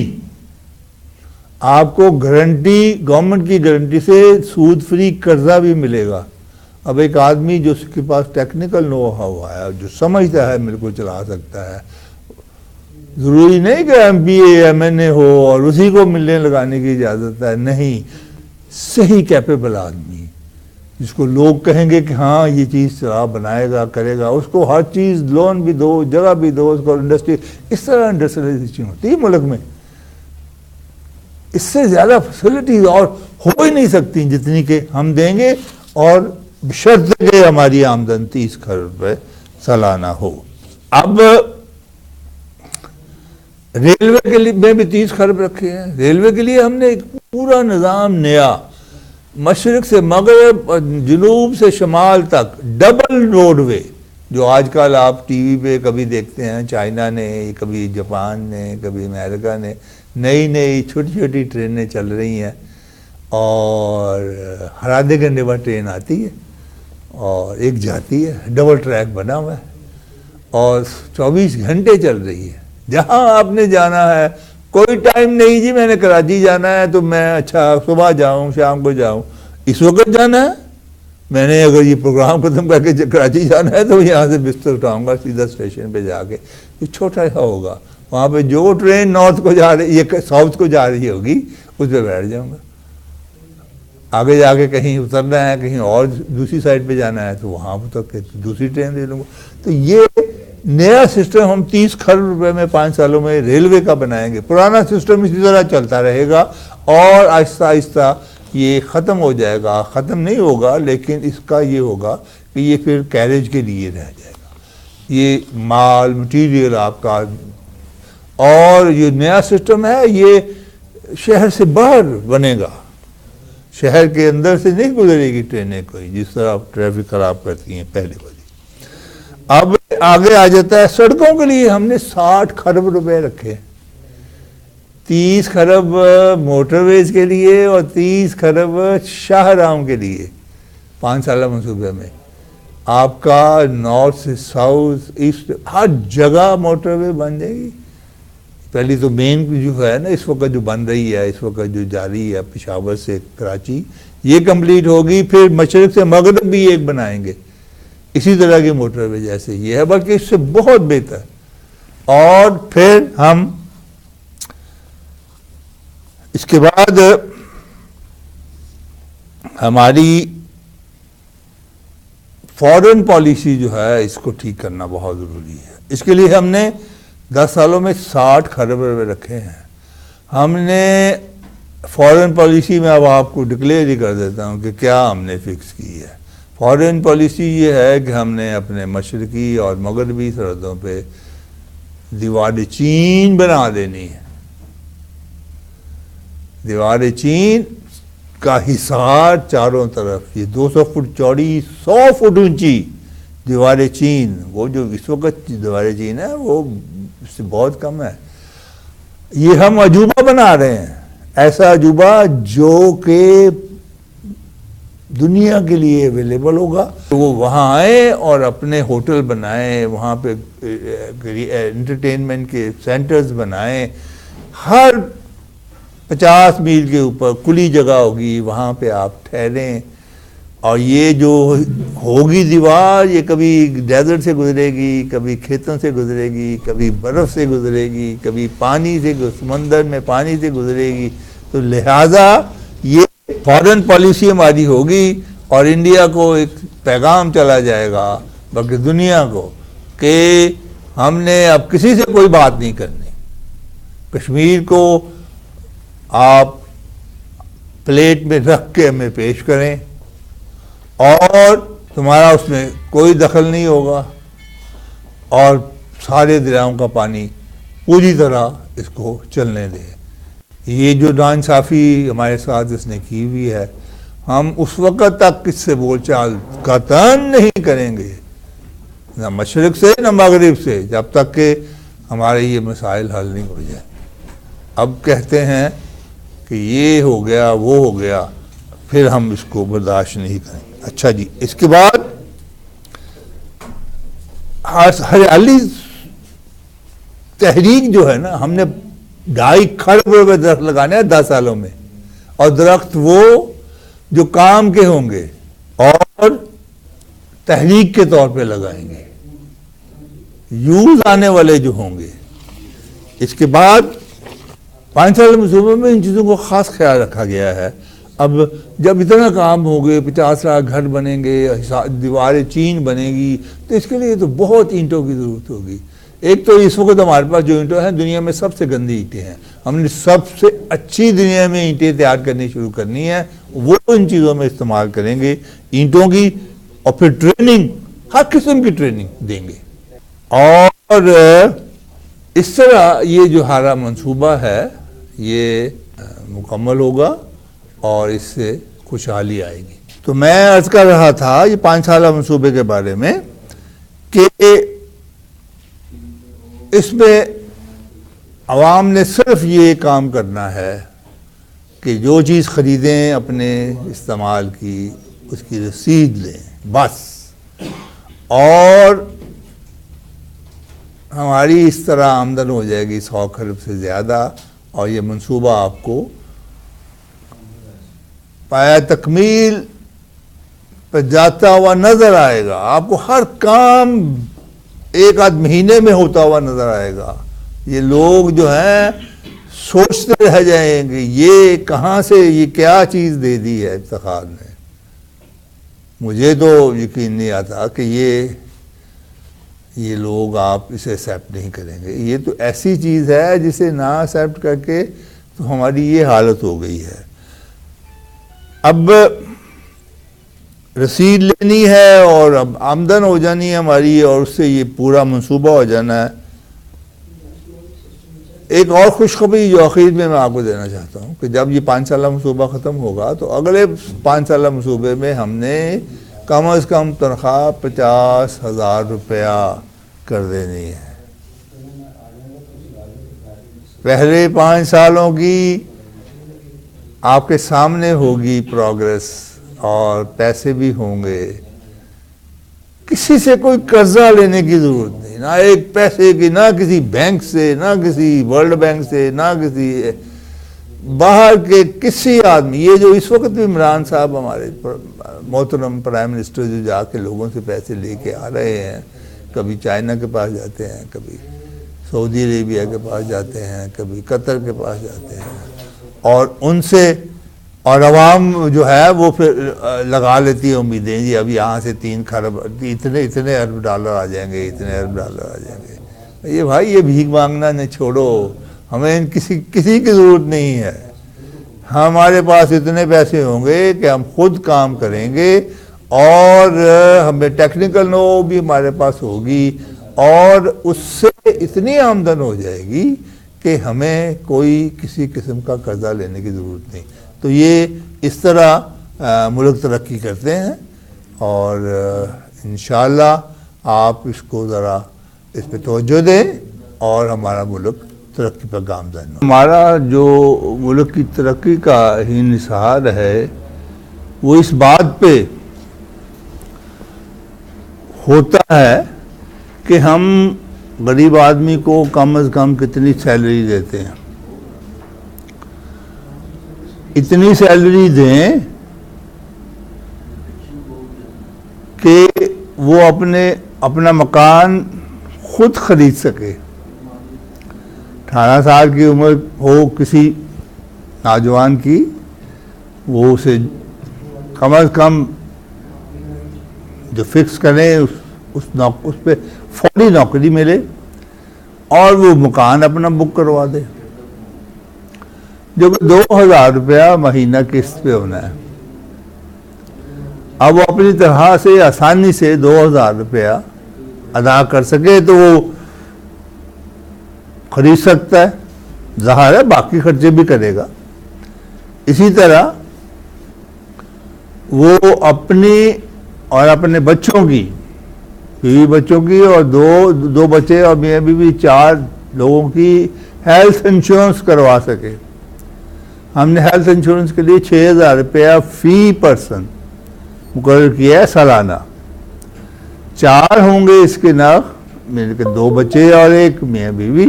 آپ کو گارنٹی، گورنمنٹ کی گارنٹی سے سود فری قرضہ بھی ملے گا۔ اب ایک آدمی جو اس کے پاس ٹیکنیکل نو ہاؤ ہے، جو سمجھتا ہے ملک کو چلا سکتا ہے، ضروری نہیں کہ MBA MNA ہو اور اسی کو ملنے لگانے کی اجازت ہے، نہیں، صحیح کیپیبل آدمی جس کو لوگ کہیں گے کہ ہاں یہ چیز آپ بنائے گا کرے گا، اس کو ہر چیز لون بھی دو، جگہ بھی دو، اس کو انڈسٹری، اس طرح انڈسٹریلائزیشن ہوتی ہے ملک میں. اس سے زیادہ فیسلٹیز اور ہو ہی نہیں سکتی جتنی کہ ہم دیں گے، اور بشرط کہ ہماری آمدن 30 کروڑ روپے سالانہ ہو. اب ریلوے کے لیے میں بھی 30 کھرب رکھے ہیں. ریلوے کے لیے ہم نے ایک پورا نظام نیا، مشرق سے مغرب اور جنوب سے شمال تک ڈبل روڈ وے، جو آج کل آپ ٹی وی پہ کبھی دیکھتے ہیں چائنا نے، کبھی جاپان نے، کبھی امریکہ نے، نئی نئی چھوٹی چھوٹی ٹرینیں چل رہی ہیں، اور ہر آدھے گھنٹے بعد ٹرین آتی ہے اور ایک جاتی ہے. ڈبل ٹریک بنا ہوا ہے اور 24 گھنٹے چل رہی ہے. جہاں آپ نے جانا ہے، کوئی ٹائم نہیں جی میں نے کراچی جانا ہے تو میں اچھا صبح جاؤں شام کو جاؤں. اس وقت جانا ہے، میں نے اگر یہ پروگرام ختم کر کے کراچی جانا ہے تو یہاں سے بستر اٹھاؤں گا سیدھا اسٹیشن پہ جا کے. یہ چھوٹا سا ہوگا، وہاں پہ جو ٹرین نارتھ کو جا رہی، یہ ساؤتھ کو جا رہی ہوگی، اس پہ بیٹھ جاؤں گا. آگے جا کے کہیں اترنا ہے، کہیں اور دوسری سائڈ پہ جانا ہے تو وہاں تک دوسری ٹرین لے لوں گا. تو یہ نیا سسٹم ہم 30 کروڑ روپے میں 5 سالوں میں ریلوے کا بنائیں گے. پرانا سسٹم اسی طرح چلتا رہے گا اور آہستہ آہستہ یہ ختم ہو جائے گا. ختم نہیں ہوگا لیکن اس کا یہ ہوگا کہ یہ پھر کیریج کے لیے رہ جائے گا. یہ مال مٹیریل آپ کا، اور یہ نیا سسٹم ہے یہ شہر سے باہر بنے گا، شہر کے اندر سے نہیں گزرے گی ٹرینیں کوئی، جس طرح ٹریفک خراب کرتی ہیں پہلے والی. اب آگے آ جاتا ہے سڑکوں کے لیے. ہم نے 60 کھرب روپے رکھے، 30 کھرب موٹر ویز کے لیے اور 30 کھرب شاہراہوں کے لیے 5 سالہ منصوبے میں. آپ کا نارتھ سے ساؤتھ ایسٹ ہر جگہ موٹر وے بن جائے گی. پہلی تو مین جو ہے نا اس وقت جو بن رہی ہے، اس وقت جو جاری ہے پشاور سے کراچی، یہ کمپلیٹ ہوگی. پھر مشرق سے مغرب بھی ایک بنائیں گے اسی طرح کی موٹر وے جیسے یہ ہے، بلکہ اس سے بہت بہتر. اور پھر ہم اس کے بعد ہماری فارن پالیسی جو ہے اس کو ٹھیک کرنا بہت ضروری ہے. اس کے لیے ہم نے 10 سالوں میں 60 کھرب روپے رکھے ہیں. ہم نے فارن پالیسی میں اب آپ کو ڈکلیئر ہی کر دیتا ہوں کہ کیا ہم نے فکس کی ہے. فارن پالیسی یہ ہے کہ ہم نے اپنے مشرقی اور مغربی سرحدوں پہ دیوار چین بنا دینی ہے. دیوار چین کا حصار چاروں طرف، یہ 200 فٹ چوڑی 100 فٹ اونچی دیوار چین، وہ جو اس وقت دیوار چین ہے وہ اس سے بہت کم ہے. یہ ہم عجوبہ بنا رہے ہیں، ایسا عجوبہ جو کہ دنیا کے لیے اویلیبل ہوگا. وہ وہاں آئیں اور اپنے ہوٹل بنائیں، وہاں پہ انٹرٹینمنٹ کے سینٹرز بنائیں. ہر 50 میل کے اوپر کھلی جگہ ہوگی، وہاں پہ آپ ٹھہریں. اور یہ جو ہوگی دیوار، یہ کبھی ڈیزرٹ سے گزرے گی، کبھی کھیتوں سے گزرے گی، کبھی برف سے گزرے گی، کبھی پانی سے، سمندر میں پانی سے گزرے گی. تو لہٰذا یہ فارن پالیسی ہماری ہوگی اور انڈیا کو ایک پیغام چلا جائے گا بلکہ دنیا کو کہ ہم نے اب کسی سے کوئی بات نہیں کرنی. کشمیر کو آپ پلیٹ میں رکھ کے ہمیں پیش کریں اور تمہارا اس میں کوئی دخل نہیں ہوگا، اور سارے دریاؤں کا پانی پوری طرح اس کو چلنے دیں. یہ جو ناانصافی ہمارے ساتھ اس نے کی ہوئی ہے، ہم اس وقت تک اس سے بول چال قطعاً نہیں کریں گے، نہ مشرق سے نہ مغرب سے، جب تک کہ ہمارے یہ مسائل حل نہیں ہو جائے. اب کہتے ہیں کہ یہ ہو گیا وہ ہو گیا، پھر ہم اس کو برداشت نہیں کریں. اچھا جی، اس کے بعد ہریالی تحریک جو ہے نا، ہم نے 2.5 کھرب روپے درخت لگانے ہیں 10 سالوں میں، اور درخت وہ جو کام کے ہوں گے اور تحریک کے طور پہ لگائیں گے، یوز آنے والے جو ہوں گے. اس کے بعد 5 سال منصوبے میں ان چیزوں کو خاص خیال رکھا گیا ہے. اب جب اتنا کام ہو گئے 50 لاکھ گھر بنیں گے، دیواریں چین بنے گی، تو اس کے لیے تو بہت اینٹوں کی ضرورت ہوگی. ایک تو اس وقت ہمارے پاس جو اینٹیں ہیں دنیا میں سب سے گندی اینٹیں ہیں. ہم نے سب سے اچھی دنیا میں اینٹیں تیار کرنی شروع کرنی ہے، وہ ان چیزوں میں استعمال کریں گے اینٹوں کی، اور پھر ٹریننگ، ہر قسم کی ٹریننگ دیں گے. اور اس طرح یہ جو ہمارا منصوبہ ہے یہ مکمل ہوگا اور اس سے خوشحالی آئے گی. تو میں عرض کر رہا تھا یہ 5 سالہ منصوبے کے بارے میں کہ اس میں عوام نے صرف یہ کام کرنا ہے کہ جو چیز خریدیں اپنے استعمال کی اس کی رسید لیں بس، اور ہماری اس طرح آمدن ہو جائے گی 100 کھرب سے زیادہ، اور یہ منصوبہ آپ کو پایا تکمیل پہ جاتا ہوا نظر آئے گا. آپ کو ہر کام 1 آدھ مہینے میں ہوتا ہوا نظر آئے گا. یہ لوگ جو ہیں سوچتے رہ جائیں گے یہ کہاں سے یہ کیا چیز دے دی ہے افتخار نے. مجھے تو یقین نہیں آتا کہ یہ لوگ آپ اسے ایکسیپٹ نہیں کریں گے. یہ تو ایسی چیز ہے جسے نہ ایکسیپٹ کر کے تو ہماری یہ حالت ہو گئی ہے. اب رسید لینی ہے اور اب آمدن ہو جانی ہے ہماری، اور اس سے یہ پورا منصوبہ ہو جانا ہے. ایک اور خوشخبری جو آخر میں آپ کو دینا چاہتا ہوں کہ جب یہ 5 سالہ منصوبہ ختم ہوگا تو اگلے 5 سالہ منصوبے میں ہم نے کم از کم تنخواہ 50,000 روپیہ کر دینی ہے. پہلے 5 سالوں کی آپ کے سامنے ہوگی پروگریس، اور پیسے بھی ہوں گے. کسی سے کوئی قرضہ لینے کی ضرورت نہیں، نہ ایک پیسے کی، نہ کسی بینک سے، نہ کسی ورلڈ بینک سے، نہ کسی باہر کے کسی آدمی. یہ جو اس وقت بھی عمران صاحب ہمارے محترم پرائم منسٹر جو جا کے لوگوں سے پیسے لے کے آ رہے ہیں، کبھی چائنا کے پاس جاتے ہیں، کبھی سعودی عربیہ کے پاس جاتے ہیں، کبھی قطر کے پاس جاتے ہیں، اور ان سے اور عوام جو ہے وہ پھر لگا لیتی ہے امیدیں، جی اب یہاں سے 3 کھرب اتنے ارب ڈالر آ جائیں گے، اتنے ارب ڈالر آ جائیں گے. یہ بھائی یہ بھیک مانگنا نہیں، چھوڑو. ہمیں کسی کی ضرورت نہیں ہے. ہمارے پاس اتنے پیسے ہوں گے کہ ہم خود کام کریں گے، اور ہمیں ٹیکنیکل نو بھی ہمارے پاس ہوگی، اور اس سے اتنی آمدن ہو جائے گی کہ ہمیں کوئی کسی قسم کا قرضہ لینے کی ضرورت نہیں. تو یہ اس طرح ملک ترقی کرتے ہیں، اور انشاءاللہ آپ اس کو ذرا اس پہ توجہ دیں اور ہمارا ملک ترقی پر گامزن ہو. ہمارا جو ملک کی ترقی کا ہی انحصار ہے وہ اس بات پہ ہوتا ہے کہ ہم غریب آدمی کو کم از کم کتنی سیلری دیتے ہیں. اتنی سیلری دیں کہ وہ اپنا مکان خود خرید سکے. 18 سال کی عمر ہو کسی نوجوان کی، وہ اسے کم از کم جو فکس کریں اس پہ فوری نوکری ملے، اور وہ مکان اپنا بک کروا دے، جو کہ 2,000 روپیہ مہینہ قسط پہ ہونا ہے. اب وہ اپنی طرح سے آسانی سے 2,000 روپیہ ادا کر سکے تو وہ خرید سکتا ہے. ظاہر ہے باقی خرچے بھی کرے گا. اسی طرح وہ اپنی اور اپنے بچوں کی، بیوی بچوں کی، اور دو بچے اور میاں بیوی 4 لوگوں کی ہیلتھ انشورنس کروا سکے. ہم نے ہیلتھ انشورنس کے لیے 6,000 روپیہ فی پرسن مقرر کیا ہے سالانہ. 4 ہوں گے اس کے نرخ، میرے کے 2 بچے اور 1 میاں بیوی،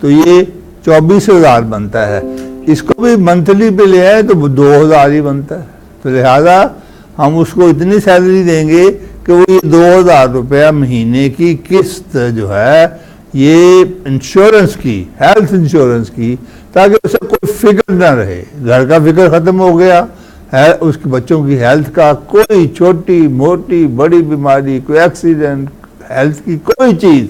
تو یہ 24,000 بنتا ہے. اس کو بھی منتھلی پہ لے آئے تو 2,000 ہی بنتا ہے. تو لہذا ہم اس کو اتنی سیلری دیں گے کہ وہ یہ 2,000 روپیہ مہینے کی قسط جو ہے یہ انشورنس کی، ہیلتھ انشورنس کی، تاکہ اسے کوئی فکر نہ رہے. گھر کا فکر ختم ہو گیا، ہے اس کے بچوں کی ہیلتھ کا کوئی چھوٹی موٹی بڑی بیماری، کوئی ایکسیڈنٹ، ہیلتھ کی کوئی چیز،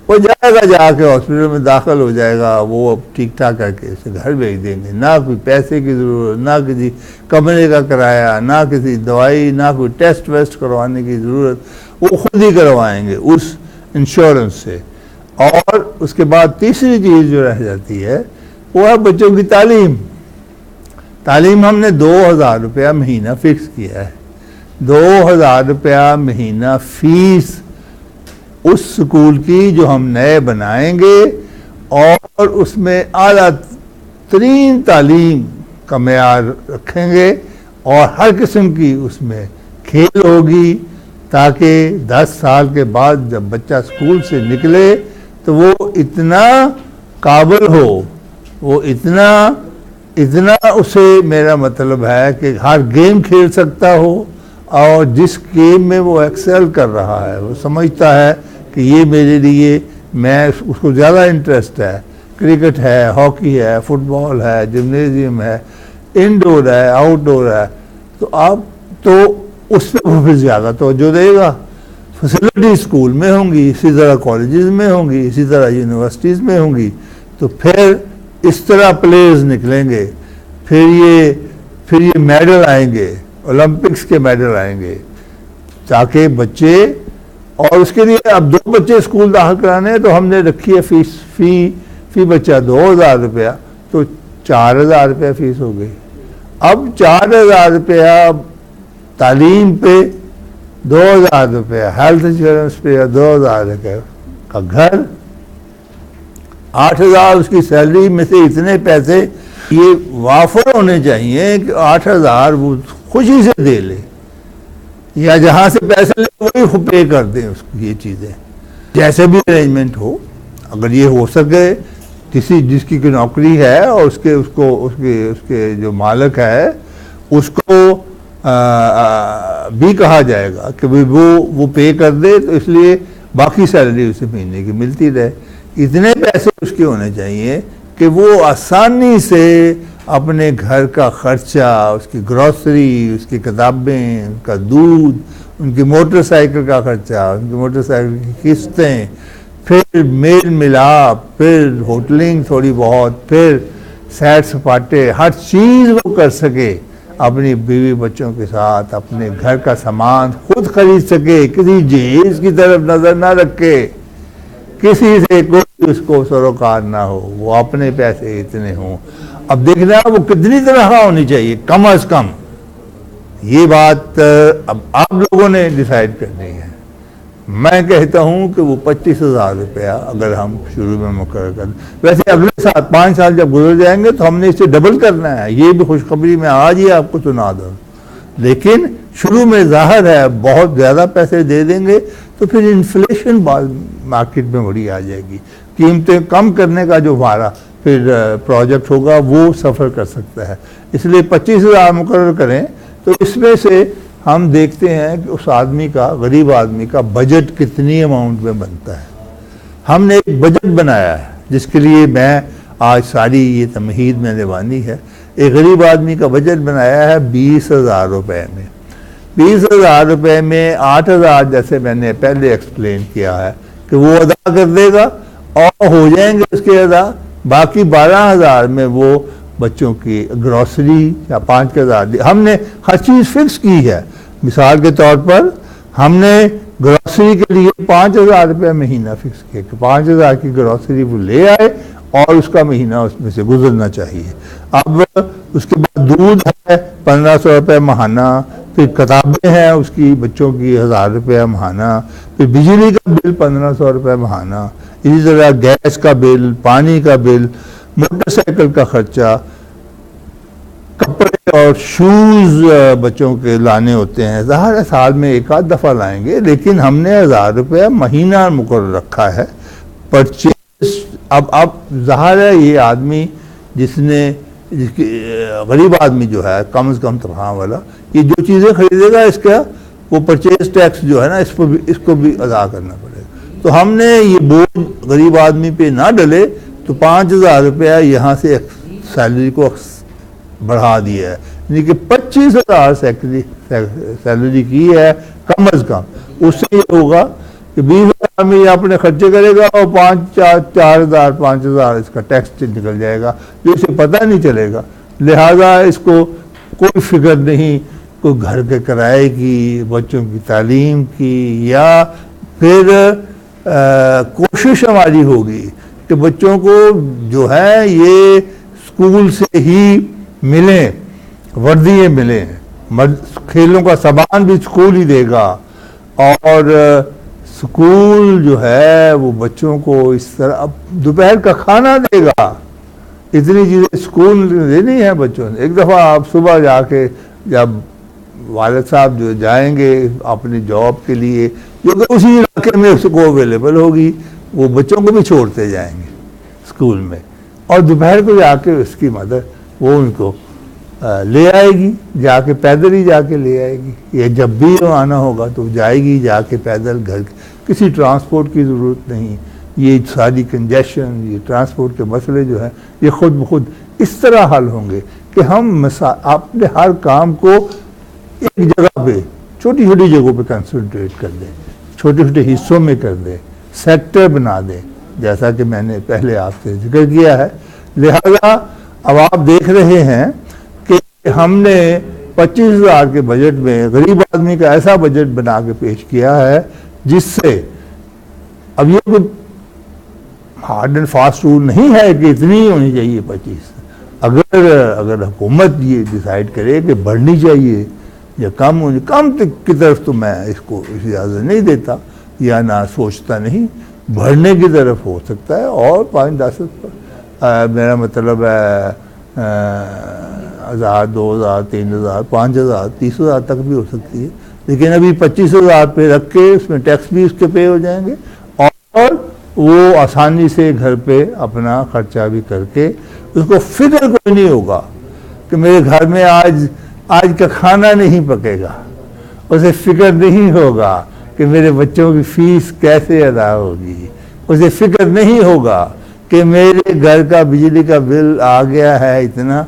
وہ جائے گا جا کے ہاسپٹل میں داخل ہو جائے گا، وہ ٹھیک ٹھاک کر کے اسے گھر بھیج دیں گے. نہ کوئی پیسے کی ضرورت، نہ کسی کمرے کا کرایہ، نہ کسی دوائی، نہ کوئی ٹیسٹ ویسٹ کروانے کی ضرورت، وہ خود ہی کروائیں گے اس انشورنس سے. اور اس کے بعد تیسری چیز جو رہ جاتی ہے وہ ہے بچوں کی تعلیم. تعلیم ہم نے 2000 روپیہ مہینہ فکس کیا ہے. 2000 روپیہ مہینہ فیس اس سکول کی جو ہم نئے بنائیں گے، اور اس میں اعلیٰ ترین تعلیم کا معیار رکھیں گے، اور ہر قسم کی اس میں کھیل ہوگی، تاکہ 10 سال کے بعد جب بچہ اسکول سے نکلے تو وہ اتنا قابل ہو، وہ اتنا اسے، میرا مطلب ہے کہ ہر گیم کھیل سکتا ہو، اور جس گیم میں وہ ایکسل کر رہا ہے وہ سمجھتا ہے کہ یہ میرے لیے، میں اس کو زیادہ انٹرسٹ ہے، کرکٹ ہے، ہاکی ہے، فٹ بال ہے، جمنیزیم ہے، انڈور ہے، آؤٹ ڈور ہے، تو آپ تو اس پہ وہ پھر زیادہ توجہ دے گا. فیسلٹی اسکول میں ہوں گی، اسی طرح کالجز میں ہوں گی، اسی طرح یونیورسٹیز میں ہوں گی، تو پھر اس طرح پلیئرز نکلیں گے. پھر یہ میڈل آئیں گے، اولمپکس کے میڈل آئیں گے، تاکہ بچے، اور اس کے لیے اب 2 بچے اسکول داخل کرانے ہیں تو ہم نے رکھی ہے فیس فی بچہ 2000 روپیہ، تو 4000 روپیہ فیس ہو گئی. اب 4000 روپیہ تعلیم پہ، 2000 روپیہ ہیلتھ انشورنس پہ، 2000 روپیہ کا گھر، 8000 اس کی سیلری میں سے اتنے پیسے یہ وافر ہونے چاہیے کہ 8000 وہ خوشی سے دے لے، یا جہاں سے پیسے لے وہی پے کر دیں اس کو. یہ چیزیں جیسے بھی ارینجمنٹ ہو، اگر یہ ہو سکے، جس کی کوئی نوکری ہے اور اس کے جو مالک ہے اس کو بھی کہا جائے گا کہ وہ پے کر دے، تو اس لیے باقی سیلری اسے مہینے کی ملتی رہے. اتنے پیسے اس کے ہونے چاہیے کہ وہ آسانی سے اپنے گھر کا خرچہ، اس کی گروسری، اس کی کتابیں، ان کا دودھ، ان کی موٹر سائیکل کا خرچہ، ان کی موٹر سائیکل کی قسطیں، پھر میل ملاپ، پھر ہوٹلنگ تھوڑی بہت، پھر سیر سپاٹے، ہر چیز وہ کر سکے، اپنی بیوی بچوں کے ساتھ اپنے گھر کا سامان خود خرید سکے، کسی جہیز کی طرف نظر نہ رکھے، کسی سے کوئی اس کو سروکار نہ ہو، وہ اپنے پیسے اتنے ہوں. اب دیکھنا وہ کتنی تنخواہ ہونی چاہیے کم از کم، یہ بات اب آپ لوگوں نے ڈیسائیڈ کرنی ہے. میں کہتا ہوں کہ وہ 25,000 روپیہ اگر ہم شروع میں مقرر کریں. ویسے اگلے سال 5 سال جب گزر جائیں گے تو ہم نے اسے ڈبل کرنا ہے. یہ بھی خوشخبری میں آج ہی آپ کو سنا دوں. لیکن شروع میں ظاہر ہے بہت زیادہ پیسے دے دیں گے تو پھر انفلیشن مارکیٹ میں بڑی آ جائے گی. قیمتیں کم کرنے کا جو ہمارا پھر پروجیکٹ ہوگا وہ سفر کر سکتا ہے. اس لیے 25,000 مقرر کریں تو اس میں سے ہم دیکھتے ہیں کہ اس آدمی کا، غریب آدمی کا بجٹ کتنی اماؤنٹ میں بنتا ہے. ہم نے ایک بجٹ بنایا ہے جس کے لیے میں آج ساری یہ تمہید میں نے بانی ہے. ایک غریب آدمی کا بجٹ بنایا ہے 20,000 روپے میں. 20,000 روپے میں 8,000 جیسے میں نے پہلے ایکسپلین کیا ہے کہ وہ ادا کر دے گا اور ہو جائیں گے اس کے ادا. باقی 12,000 میں وہ بچوں کی گروسری یا 5,000 ہم نے ہر چیز فکس کی ہے. مثال کے طور پر ہم نے گروسری کے لیے 5,000 روپے مہینہ فکس کیا کہ 5,000 کی گروسری وہ لے آئے اور اس کا مہینہ اس میں سے گزرنا چاہیے. اب اس کے بعد دودھ ہے 1,500 روپے ماہانہ، پھر کتابیں ہیں اس کی بچوں کی 1,000 روپے ماہانہ، پھر بجلی کا بل 1,500 روپے ماہانہ، اسی طرح گیس کا بل، پانی کا بل، موٹر سائیکل کا خرچہ، کپڑے اور شوز بچوں کے لانے ہوتے ہیں. ظاہر ہے سال میں ایک آدھ دفعہ لائیں گے لیکن ہم نے 1,000 روپے مہینہ مقرر رکھا ہے پرچیز. اب ظاہر ہے یہ آدمی جس کی غریب آدمی جو ہے کم از کم تنخواہ والا، یہ جو چیزیں خریدے گا اس کا وہ پرچیز ٹیکس جو ہے نا اس کو بھی ادا کرنا پڑے گا. تو ہم نے یہ بوجھ غریب آدمی پہ نہ ڈلے تو 5,000 روپیہ یہاں سے سیلری کو بڑھا دیا ہے. یعنی کہ 25,000 سیلری کی ہے کم از کم، اس سے یہ ہوگا کہ 20,000 میں یہ اپنے خرچے کرے گا اور 4,000 5,000 اس کا ٹیکس نکل جائے گا جو اسے پتہ نہیں چلے گا. لہذا اس کو کوئی فکر نہیں کوئی گھر کے کرائے کی، بچوں کی تعلیم کی، یا پھر کوشش ہماری ہوگی کہ بچوں کو جو ہے یہ اسکول سے ہی ملیں، وردیاں ملیں، کھیلوں کا سامان بھی اسکول ہی دے گا، اور اسکول جو ہے وہ بچوں کو اس طرح دوپہر کا کھانا دے گا. اتنی چیزیں اسکول دینی ہے بچوں نے. ایک دفعہ آپ صبح جا کے جب والد صاحب جو جائیں گے اپنی جاب کے لیے جو کہ اسی علاقے میں اس کو اویلیبل ہوگی، وہ بچوں کو بھی چھوڑتے جائیں گے اسکول میں، اور دوپہر کو جا کے اس کی مدر وہ ان کو لے آئے گی، جا کے پیدل ہی جا کے لے آئے گی. یا جب بھی آنا ہوگا تو جائے گی جا کے پیدل، گھر کسی ٹرانسپورٹ کی ضرورت نہیں. یہ ساری کنجیشن، یہ ٹرانسپورٹ کے مسئلے جو ہیں یہ خود بخود اس طرح حل ہوں گے کہ ہم اپنے ہر کام کو ایک جگہ پہ، چھوٹی چھوٹی جگہوں پہ کنسنٹریٹ کر دیں، چھوٹے چھوٹے حصوں میں کر دیں، سیکٹر بنا دیں، جیسا کہ میں نے پہلے آپ سے ذکر کیا ہے. لہذا اب آپ دیکھ رہے ہیں کہ ہم نے 25,000 کے بجٹ میں غریب آدمی کا ایسا بجٹ بنا کے پیش کیا ہے جس سے اب یہ کوئی ہارڈ اینڈ فاسٹ رول نہیں ہے کہ اتنی ہی ہونی چاہیے 25. اگر حکومت یہ ڈیسائیڈ کرے کہ بڑھنی چاہیے یا کم کی طرف تو میں اس کو اجازت نہیں دیتا یا نہ سوچتا نہیں، بڑھنے کی طرف ہو سکتا ہے، اور 5-10 میرا مطلب ہے 1,000 2,000 3,000 5,000 30,000 تک بھی ہو سکتی ہے. لیکن ابھی 25,000 پہ رکھ کے اس میں ٹیکس بھی اس کے پے ہو جائیں گے، اور وہ آسانی سے گھر پہ اپنا خرچہ بھی کر کے اس کو فکر کوئی نہیں ہوگا کہ میرے گھر میں آج کا کھانا نہیں پکے گا، اسے فکر نہیں ہوگا کہ میرے بچوں کی فیس کیسے ادا ہوگی، اسے فکر نہیں ہوگا کہ میرے گھر کا بجلی کا بل آ گیا ہے اتنا.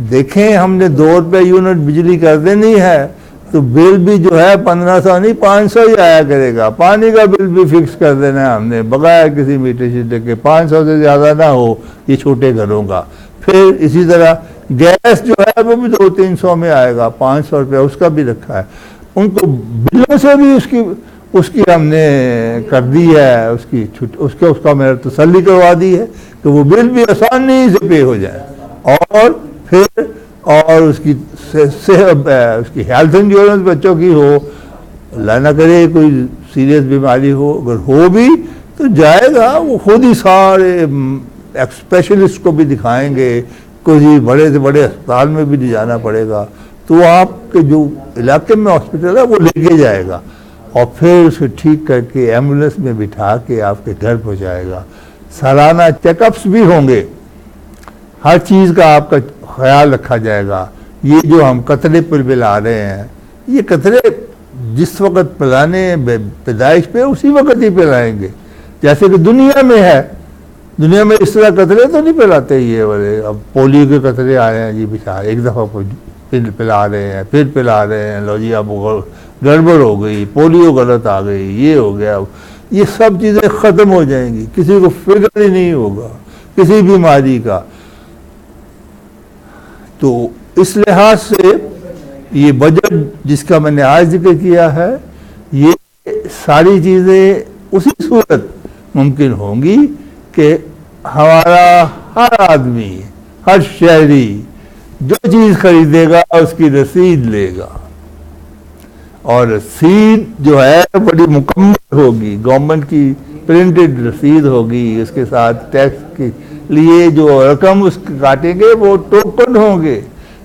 دیکھیں ہم نے 2 روپے یونٹ بجلی کر دینی ہے تو بل بھی جو ہے 1,500 نہیں 500 ہی آیا کرے گا. پانی کا بل بھی فکس کر دینا ہے ہم نے بغیر کسی میٹر شیٹر کے، 500 سے زیادہ نہ ہو یہ چھوٹے گھروں کا. پھر اسی طرح گیس جو ہے وہ بھی 200-300 میں آئے گا، 500 روپے اس کا بھی رکھا ہے. ان کو بلوں سے بھی اس کی ہم نے کر دی ہے، اس کا میں تسلی کروا دی ہے کہ وہ بل بھی آسانی سے پے ہو جائے، اور پھر اس کی ہیلتھ انشورنس بچوں کی ہو، اللہ نہ کرے کوئی سیریس بیماری ہو، اگر ہو بھی تو جائے گا وہ خود ہی سارے اسپیشلسٹ کو بھی دکھائیں گے، کوئی بڑے سے بڑے اسپتال میں بھی نہیں جانا پڑے گا، تو وہ آپ کے جو علاقے میں ہاسپٹل ہے وہ لے کے جائے گا، اور پھر اسے ٹھیک کر کے ایمبولینس میں بٹھا کے آپ کے گھر پہنچائے گا. سالانہ چیک اپس بھی ہوں گے، ہر چیز کا آپ کا خیال رکھا جائے گا. یہ جو ہم قطرے پلا رہے ہیں، یہ قطرے جس وقت پلانے پیدائش پہ اسی وقت ہی پلائیں گے، جیسے کہ دنیا میں ہے. دنیا میں اس طرح قطرے تو نہیں پلاتے یہ والے. اب پولیو کے قطرے آئے ہیں جی بچارے، ایک دفعہ پھر پلا رہے ہیں، پھر پلا رہے ہیں، لو جی اب گڑبڑ ہو گئی، پولیو غلط آ گئی، یہ ہو گیا. یہ سب چیزیں ختم ہو جائیں گی، کسی کو فکر ہی نہیں ہوگا کسی بیماری کا. تو اس لحاظ سے یہ بجٹ جس کا میں نے آج ذکر کیا ہے، یہ ساری چیزیں اسی صورت ممکن ہوں گی کہ ہمارا ہر آدمی، ہر شہری جو چیز خریدے گا اس کی رسید لے گا، اور رسید جو ہے بڑی مکمل ہوگی، گورنمنٹ کی پرنٹڈ رسید ہوگی، اس کے ساتھ ٹیکس کے لیے جو رقم اس کاٹیں گے وہ ٹوکن ہوں گے،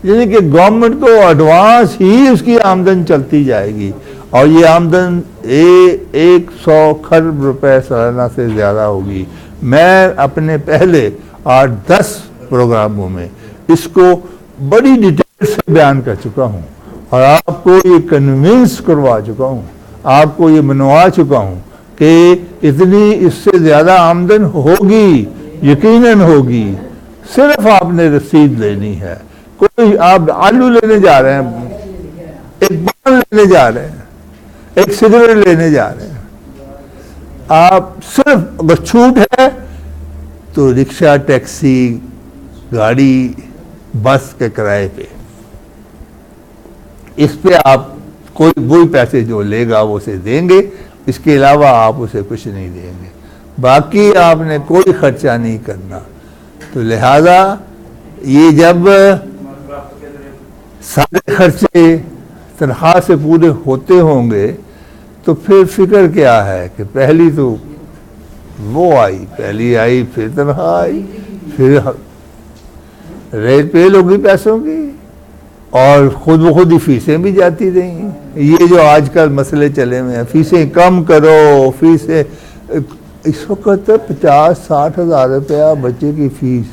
یعنی کہ گورنمنٹ کو ایڈوانس ہی اس کی آمدن چلتی جائے گی، اور یہ آمدن 100 کھرب روپے سالانہ سے زیادہ ہوگی. میں اپنے پہلے 8-10 پروگراموں میں اس کو بڑی ڈیٹیل سے بیان کر چکا ہوں، اور آپ کو یہ کنونس کروا چکا ہوں، آپ کو یہ منوا چکا ہوں کہ اتنی اس سے زیادہ آمدن ہوگی، یقیناً ہوگی. صرف آپ نے رسید لینی ہے کوئی آپ آلو لینے جا رہے ہیں، ایک پان لینے جا رہے ہیں، ایک سگریٹ لینے جا رہے ہیں، آپ صرف اگر چھوٹ ہے تو رکشہ، ٹیکسی، گاڑی، بس کے کرائے پہ، اس پہ آپ کوئی وہی پیسے جو لے گا وہ اسے دیں گے، اس کے علاوہ آپ اسے کچھ نہیں دیں گے، باقی آپ نے کوئی خرچہ نہیں کرنا۔ تو لہذا یہ جب سارے خرچے تنخواہ سے پورے ہوتے ہوں گے تو پھر فکر کیا ہے کہ پہلی تو وہ آئی، پہلی آئی، پھر تنخواہ آئی، پھر ریٹ پہ ہوگی پیسوں کی، اور خود بخود ہی فیسیں بھی جاتی رہیں۔ یہ جو آج کل مسئلے چلے ہوئے ہیں، فیسیں کم کرو، فیسیں، اس وقت 50-60 ہزار روپیہ بچے کی فیس،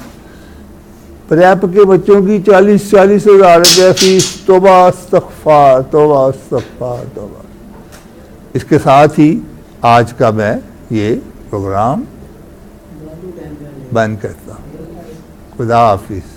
پریپ کے بچوں کی 40 ہزار روپیہ فیس، توبہ استغفار، توبہ استغفار، توبہ۔ اس کے ساتھ ہی آج کا میں یہ پروگرام بند کرتا ہوں۔ خدا حافظ۔